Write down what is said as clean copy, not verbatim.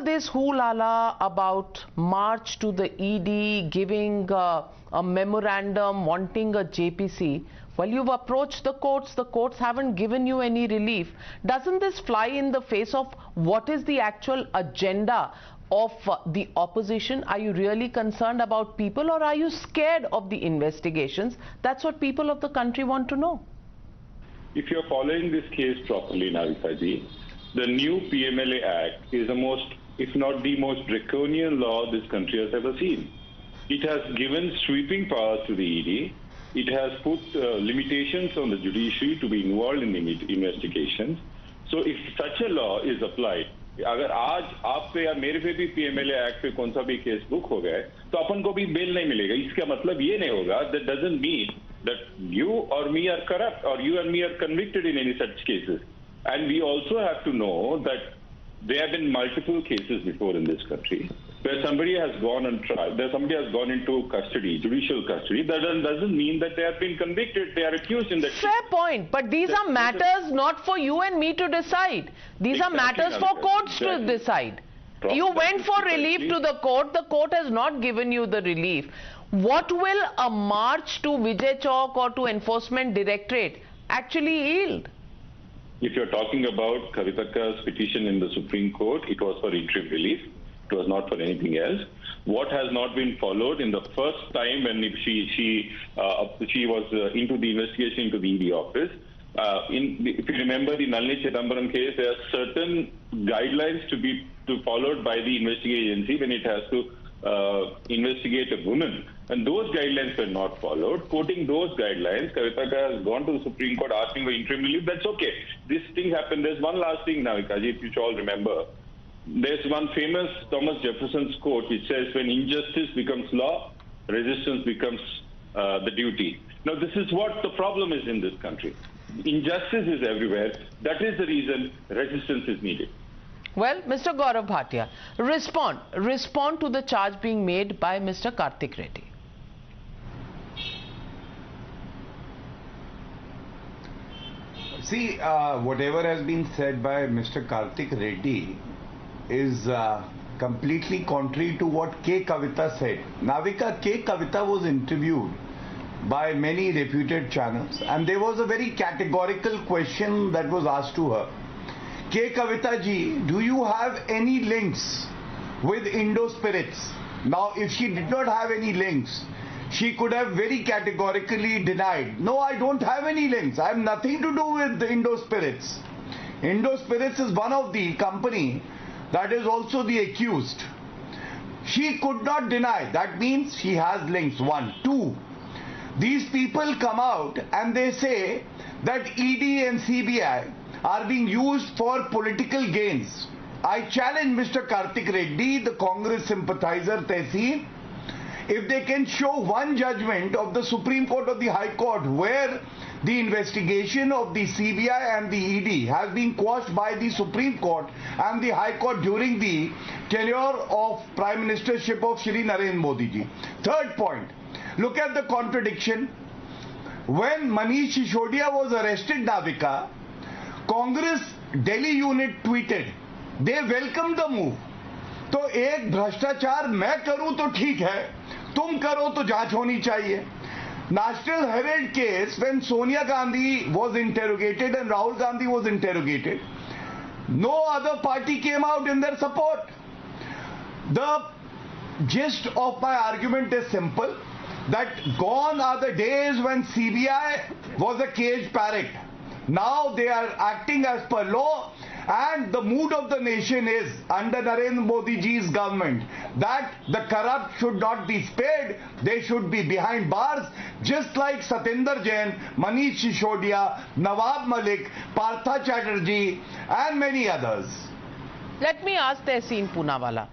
this hoo-la-la about march to the ED, giving a memorandum, wanting a JPC, well, you've approached the courts haven't given you any relief. Doesn't this fly in the face of what is the actual agenda of the opposition? Are you really concerned about people, or are you scared of the investigations? That's what people of the country want to know. If you're following this case properly, Navika ji, the new PMLA Act is the most, if not the most draconian law this country has ever seen. It has given sweeping powers to the ED. It has put limitations on the judiciary to be involved in the investigations. So if such a law is applied, अगर आज आप पे या मेरे पे भी PMLA act पे कौन सा भी केस बुक हो गए तो अपन को भी बेल नहीं मिलेगा. इसका मतलब ये नहीं होगा, that doesn't mean that you or me are corrupt or you and me are convicted in any such cases. And we also have to know that there have been multiple cases before in this country where somebody has gone on trial, where somebody has gone into custody, judicial custody. That doesn't mean that they have been convicted, they are accused in that case. Fair point, but these are matters not for you and me to decide. These are matters for courts to decide. You went for relief to the court has not given you the relief. What will a march to Vijay Chowk or to Enforcement Directorate actually yield? If you're talking about Kavitaka's petition in the Supreme Court, it was for interim relief. It was not for anything else. What has not been followed in the first time when she was into the investigation into the ED office, if you remember the Nalini Chidambaram case, there are certain guidelines to be followed by the investigating agency when it has to investigate a woman. And those guidelines were not followed. Quoting those guidelines, Kavitaka has gone to the Supreme Court asking for interim relief. That's okay. This thing happened. There's one last thing, Navika ji, if you all remember. There's one famous Thomas Jefferson's quote which says, when injustice becomes law, resistance becomes the duty. Now, this is what the problem is in this country. Injustice is everywhere. That is the reason resistance is needed. Well, Mr. Gaurav Bhatia, respond to the charge being made by Mr. Kartik Reddy. See, whatever has been said by Mr. Kartik Reddy is completely contrary to what K. Kavita said. Navika, K. Kavita was interviewed by many reputed channels and there was a very categorical question that was asked to her. K. Kavita ji, do you have any links with Indo Spirits? Now, if she did not have any links, she could have very categorically denied, no, I don't have any links. I have nothing to do with the Indo Spirits. Indo Spirits is one of the company that is also the accused. She could not deny. That means she has links. One. Two, these people come out and they say that ED and CBI are being used for political gains. I challenge Mr. Kartik Reddy, the Congress sympathizer Tehseen, if they can show one judgment of the Supreme Court or the High Court where the investigation of the CBI and the ED has been quashed by the Supreme Court and the High Court during the tenure of Prime Ministership of Shri Narendra Modi ji. Third point, look at the contradiction. When Manish Sisodia was arrested, Navika, Congress Delhi unit tweeted, they welcomed the move. तो एक भ्रष्टाचार मैं करूं तो ठीक है, तुम करो तो जांच होनी चाहिए. National Herald case, when Sonia Gandhi was interrogated and Rahul Gandhi was interrogated, no other party came out in their support. The gist of my argument is simple, that gone are the days when CBI was a caged parrot. Now they are acting as per law, and the mood of the nation is, under Narendra Modi ji's government, that the corrupt should not be spared, they should be behind bars, just like Satinder Jain, Manish Sisodia, Nawab Malik, Partha Chatterjee and many others. Let me ask Tehseen Poonawalla.